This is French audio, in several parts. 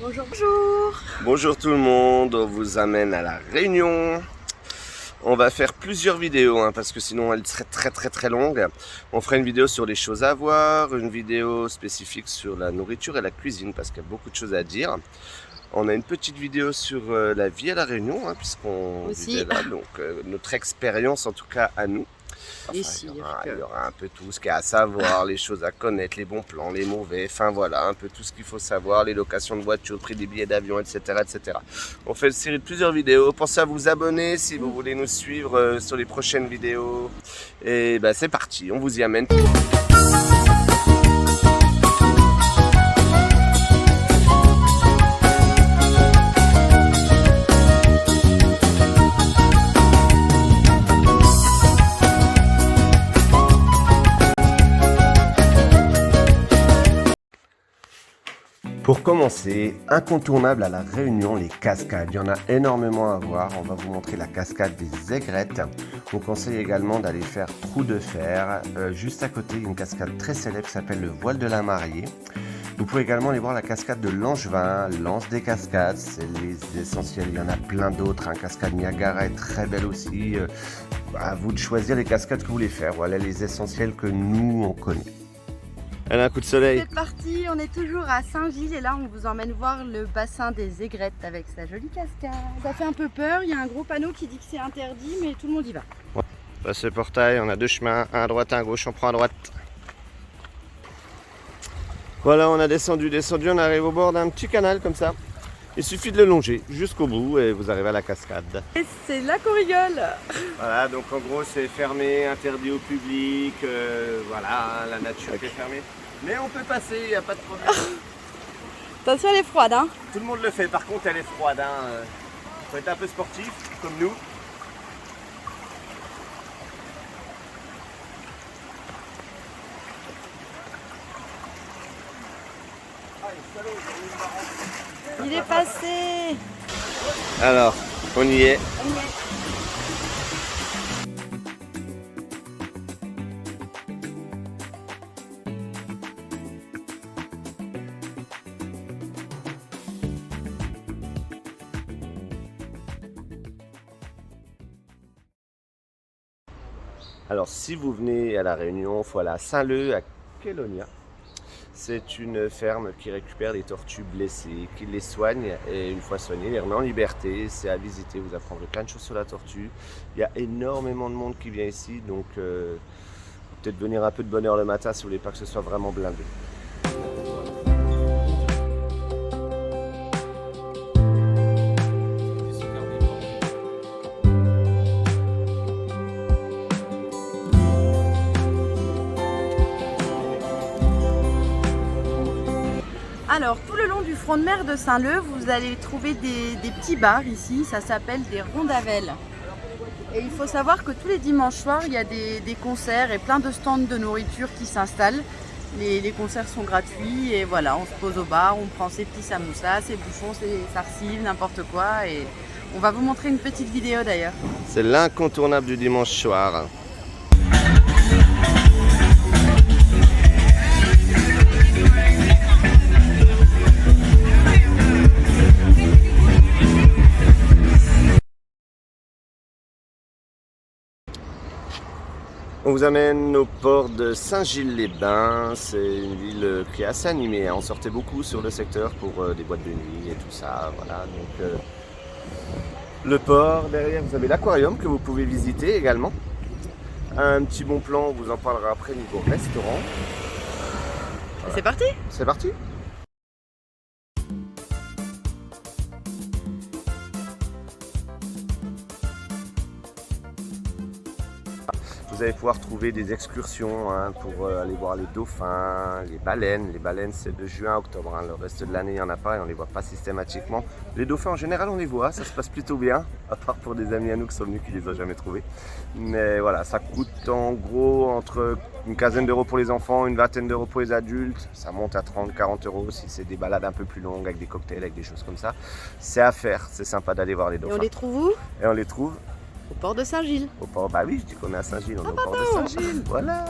Bonjour, bonjour. Bonjour tout le monde, on vous amène à la Réunion. On va faire plusieurs vidéos parce que sinon elle serait très longue. On fera une vidéo sur les choses à voir, une vidéo spécifique sur la nourriture et la cuisine parce qu'il y a beaucoup de choses à dire. On a une petite vidéo sur la vie à la Réunion puisqu'on vivait là, donc notre expérience en tout cas à nous. Enfin, il y aura un peu tout ce qu'il y a à savoir, les choses à connaître, les bons plans, les mauvais, enfin voilà, un peu tout ce qu'il faut savoir, les locations de voitures, le prix des billets d'avion, etc., etc. On fait une série de plusieurs vidéos. Pensez à vous abonner si vous voulez nous suivre sur les prochaines vidéos. Et ben c'est parti, on vous y amène. Pour commencer, incontournable à la Réunion, les cascades. Il y en a énormément à voir. On va vous montrer la cascade des Aigrettes. On vous conseille également d'aller faire Trou de Fer. Juste à côté, il y a une cascade très célèbre qui s'appelle le Voile de la Mariée. Vous pouvez également aller voir la cascade de Langevin, l'Anse des Cascades, c'est les essentiels. Il y en a plein d'autres. Cascade Niagara est très belle aussi. À vous de choisir les cascades que vous voulez faire. Voilà les essentiels que nous, on connaît. Elle a un coup de soleil. C'est parti, on est toujours à Saint-Gilles et là on vous emmène voir le bassin des Aigrettes avec sa jolie cascade. Ça fait un peu peur, il y a un gros panneau qui dit que c'est interdit mais tout le monde y va. Ouais. Passe le portail, on a deux chemins, un à droite, un à gauche, on prend à droite. Voilà, on a descendu, on arrive au bord d'un petit canal comme ça. Il suffit de le longer jusqu'au bout et vous arrivez à la cascade. Et c'est là qu'on rigole. Voilà, donc en gros c'est fermé, interdit au public, voilà, la nature est fermée. Mais on peut passer, il n'y a pas de problème. Attention, elle est froide, hein. Tout le monde le fait, par contre elle est froide. Faut être un peu sportif, comme nous. Il est passé. Alors, on y est. Alors, si vous venez à La Réunion, il faut aller à Saint-Leu, à Kélonia. C'est une ferme qui récupère les tortues blessées, qui les soigne et une fois soignées, les remet en liberté. C'est à visiter, vous apprendrez plein de choses sur la tortue. Il y a énormément de monde qui vient ici, donc peut-être venir un peu de bonne heure le matin si vous voulez pas que ce soit vraiment blindé. Alors, tout le long du front de mer de Saint-Leu, vous allez trouver des petits bars ici, ça s'appelle des rondavelles. Et il faut savoir que tous les dimanches soirs, il y a des concerts et plein de stands de nourriture qui s'installent. Les concerts sont gratuits et voilà, on se pose au bar, on prend ses petits samoussas, ses bouchons, ses farcis, n'importe quoi. Et on va vous montrer une petite vidéo d'ailleurs. C'est l'incontournable du dimanche soir. On vous amène au port de Saint-Gilles-les-Bains. C'est une ville qui est assez animée. On sortait beaucoup sur le secteur pour des boîtes de nuit et tout ça. Voilà, donc le port. Derrière, vous avez l'aquarium que vous pouvez visiter également. Un petit bon plan, on vous en parlera après niveau restaurant. Voilà. C'est parti? C'est parti! Vous allez pouvoir trouver des excursions pour aller voir les dauphins, les baleines. Les baleines, c'est de juin à octobre. Le reste de l'année, il n'y en a pas et on ne les voit pas systématiquement. Les dauphins, en général, on les voit. Ça se passe plutôt bien, à part pour des amis à nous qui sont venus qui ne les ont jamais trouvés. Mais voilà, ça coûte en gros entre une quinzaine d'euros pour les enfants, une vingtaine d'euros pour les adultes. Ça monte à 30-40 euros si c'est des balades un peu plus longues avec des cocktails, avec des choses comme ça. C'est à faire, c'est sympa d'aller voir les dauphins. Et on les trouve où? Et on les trouve au port de Saint-Gilles. Au port, bah oui, je dis qu'on est à Saint-Gilles, on est au port de Saint-Gilles, voilà.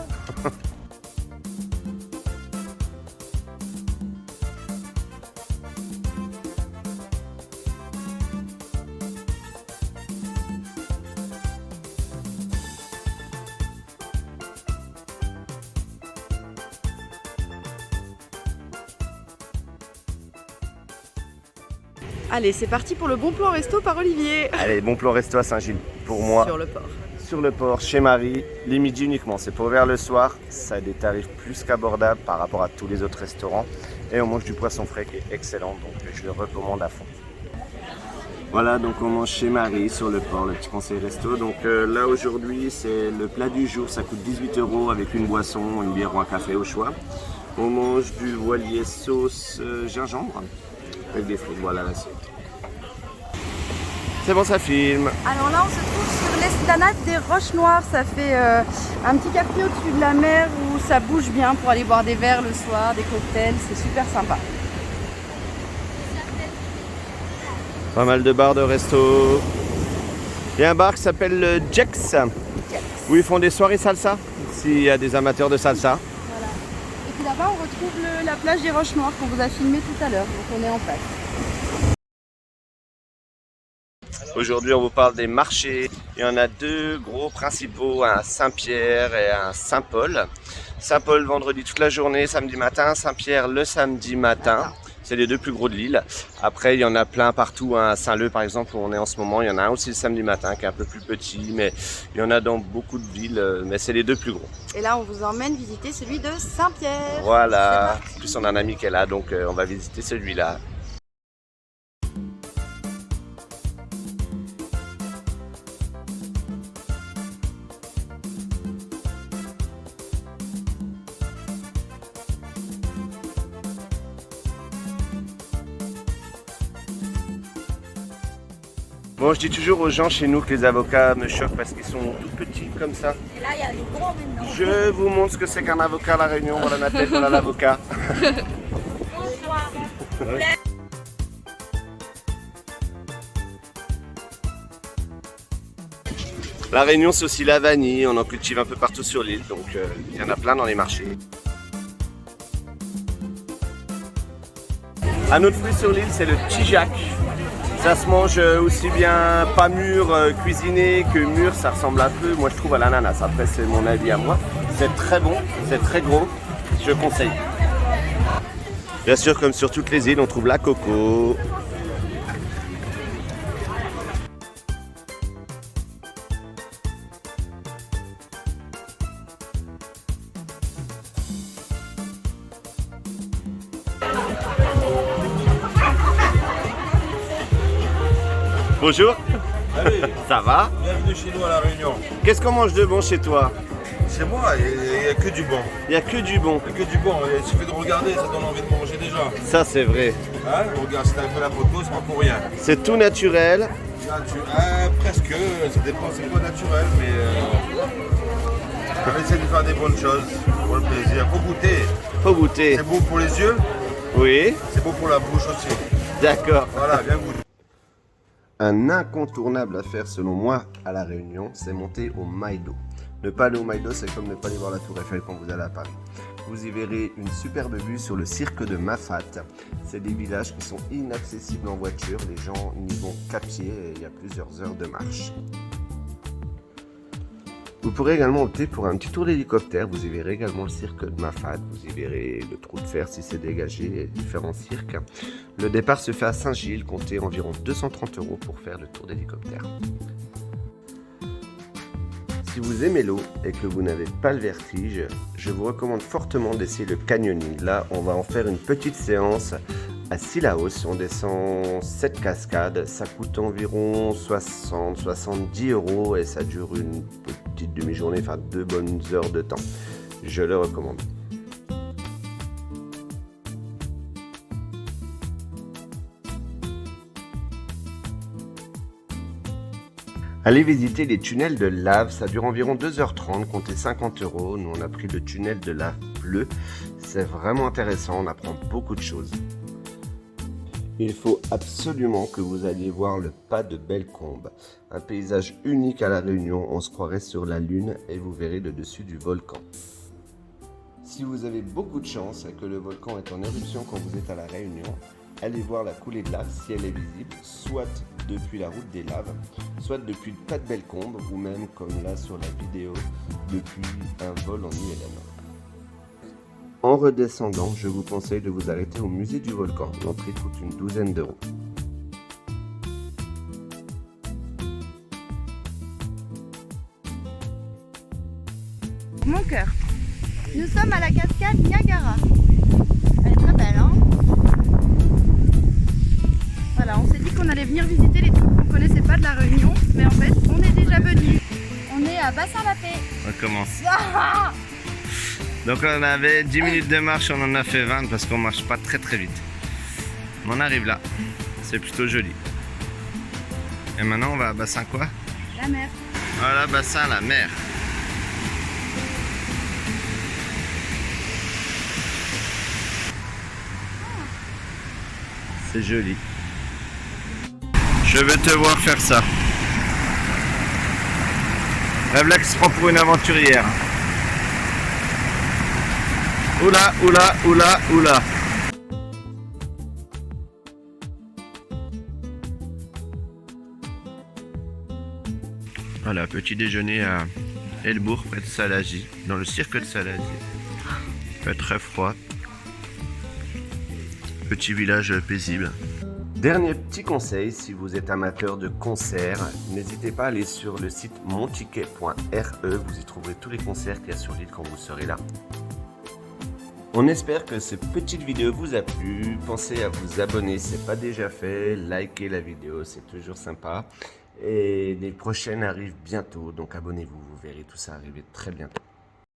Allez, c'est parti pour le bon plan resto par Olivier. Allez, bon plan resto à Saint-Gilles pour moi. Sur le port. Sur le port, chez Marie, les midis uniquement. C'est pas ouvert le soir. Ça a des tarifs plus qu'abordables par rapport à tous les autres restaurants. Et on mange du poisson frais qui est excellent, donc je le recommande à fond. Voilà, donc on mange chez Marie sur le port, le petit conseil resto. Donc là aujourd'hui, c'est le plat du jour. Ça coûte 18 € avec une boisson, une bière ou un café au choix. On mange du voilier sauce gingembre avec des frites. Voilà l'assiette. C'est bon, ça filme. Alors là, on se trouve sur l'esplanade des Roches Noires. Ça fait un petit quartier au-dessus de la mer où ça bouge bien pour aller boire des verres le soir, des cocktails. C'est super sympa. Pas mal de bars, de restos. Il y a un bar qui s'appelle le Jex, où ils font des soirées salsa, s'il y a des amateurs de salsa. Voilà. Et puis là-bas, on retrouve la plage des Roches Noires qu'on vous a filmé tout à l'heure. Donc on est en face. Aujourd'hui, on vous parle des marchés. Il y en a deux gros principaux, un à Saint-Pierre et un à Saint-Paul. Saint-Paul, vendredi toute la journée, samedi matin. Saint-Pierre, le samedi matin. C'est les deux plus gros de l'île. Après, il y en a plein partout. À Saint-Leu, par exemple, où on est en ce moment. Il y en a un aussi le samedi matin, qui est un peu plus petit. Mais il y en a dans beaucoup de villes. Mais c'est les deux plus gros. Et là, on vous emmène visiter celui de Saint-Pierre. Voilà. En plus, on a un ami qui est là, donc on va visiter celui-là. Bon, je dis toujours aux gens chez nous que les avocats me choquent parce qu'ils sont tout petits comme ça. Et là, il y a des gros maintenant. Je vous montre ce que c'est qu'un avocat à La Réunion. Voilà Nathalie, voilà l'avocat. Bonsoir. La Réunion, c'est aussi la vanille. On en cultive un peu partout sur l'île, donc il y en a plein dans les marchés. Un autre fruit sur l'île, c'est le tijac. Ça se mange aussi bien pas mûr cuisiné que mûr, ça ressemble un peu, moi je trouve, à l'ananas. Après c'est mon avis à moi. C'est très bon, c'est très gros, je conseille. Bien sûr, comme sur toutes les îles, on trouve la coco. Bonjour. Salut, Ça va? bienvenue chez nous à La Réunion. Qu'est-ce qu'on mange de bon chez toi? C'est moi, il n'y a que du bon. Il n'y a que du bon. Il n'y a que du bon, il suffit de regarder, ça donne envie de manger déjà. Ça c'est vrai. Hein? Regarde, si tu as fait la photo, c'est pas pour rien. C'est tout naturel. Presque, ça dépend, c'est pas naturel, mais on essaie de faire des bonnes choses pour le plaisir. Faut goûter. Faut goûter. C'est bon pour les yeux, Oui, c'est bon pour la bouche aussi. d'accord. Voilà, bien goûter. Un incontournable à faire selon moi à La Réunion, c'est monter au Maïdo. Ne pas aller au Maïdo, c'est comme ne pas aller voir la Tour Eiffel quand vous allez à Paris. Vous y verrez une superbe vue sur le cirque de Mafat. C'est des villages qui sont inaccessibles en voiture, les gens n'y vont qu'à pied et il y a plusieurs heures de marche. Vous pourrez également opter pour un petit tour d'hélicoptère, vous y verrez également le cirque de Mafat, vous y verrez le trou de fer si c'est dégagé et différents cirques. Le départ se fait à Saint-Gilles, comptez environ 230 € pour faire le tour d'hélicoptère. Si vous aimez l'eau et que vous n'avez pas le vertige, je vous recommande fortement d'essayer le canyoning. Là, on va en faire une petite séance à Sillaos. On descend 7 cascades, ça coûte environ 60-70 € et ça dure une petite demi-journée, enfin 2 bonnes heures de temps. Je le recommande. Allez visiter les tunnels de lave, ça dure environ 2h30, comptez 50 €. Nous on a pris le tunnel de lave bleu, c'est vraiment intéressant, on apprend beaucoup de choses. Il faut absolument que vous alliez voir le pas de Bellecombe, un paysage unique à La Réunion, on se croirait sur la lune et vous verrez le dessus du volcan. Si vous avez beaucoup de chance et que le volcan est en éruption quand vous êtes à La Réunion, allez voir la coulée de lave si elle est visible, soit depuis la route des laves, soit depuis le pas de Bellecombe, ou même comme là sur la vidéo, depuis un vol en ULM. En redescendant, je vous conseille de vous arrêter au musée du volcan. L'entrée coûte une douzaine d'euros. mon cœur. Nous sommes à la cascade Niagara. Elle est très belle, hein? Voilà, on s'est dit qu'on allait venir visiter les trucs qu'on ne connaissait pas de la Réunion, mais en fait, on est déjà venu. On est à Bassin-la-Paix. On commence. Ah! Donc on avait 10 minutes de marche, on en a fait 20 parce qu'on marche pas très très vite. On arrive là, c'est plutôt joli. Et maintenant on va à Bassin quoi? La mer. Voilà, Bassin, la mer. C'est joli. Je veux te voir faire ça. La blague se prend pour une aventurière. Oula, oula, oula, oula. Voilà, petit déjeuner à Elbourg, près de Salazie, dans le cirque de Salazie. Il fait très froid. Petit village paisible. Dernier petit conseil, si vous êtes amateur de concerts, n'hésitez pas à aller sur le site monticket.re, vous y trouverez tous les concerts qu'il y a sur l'île quand vous serez là. On espère que cette petite vidéo vous a plu, pensez à vous abonner si ce n'est pas déjà fait, likez la vidéo, c'est toujours sympa. Et les prochaines arrivent bientôt, donc abonnez-vous, vous verrez tout ça arriver très bientôt.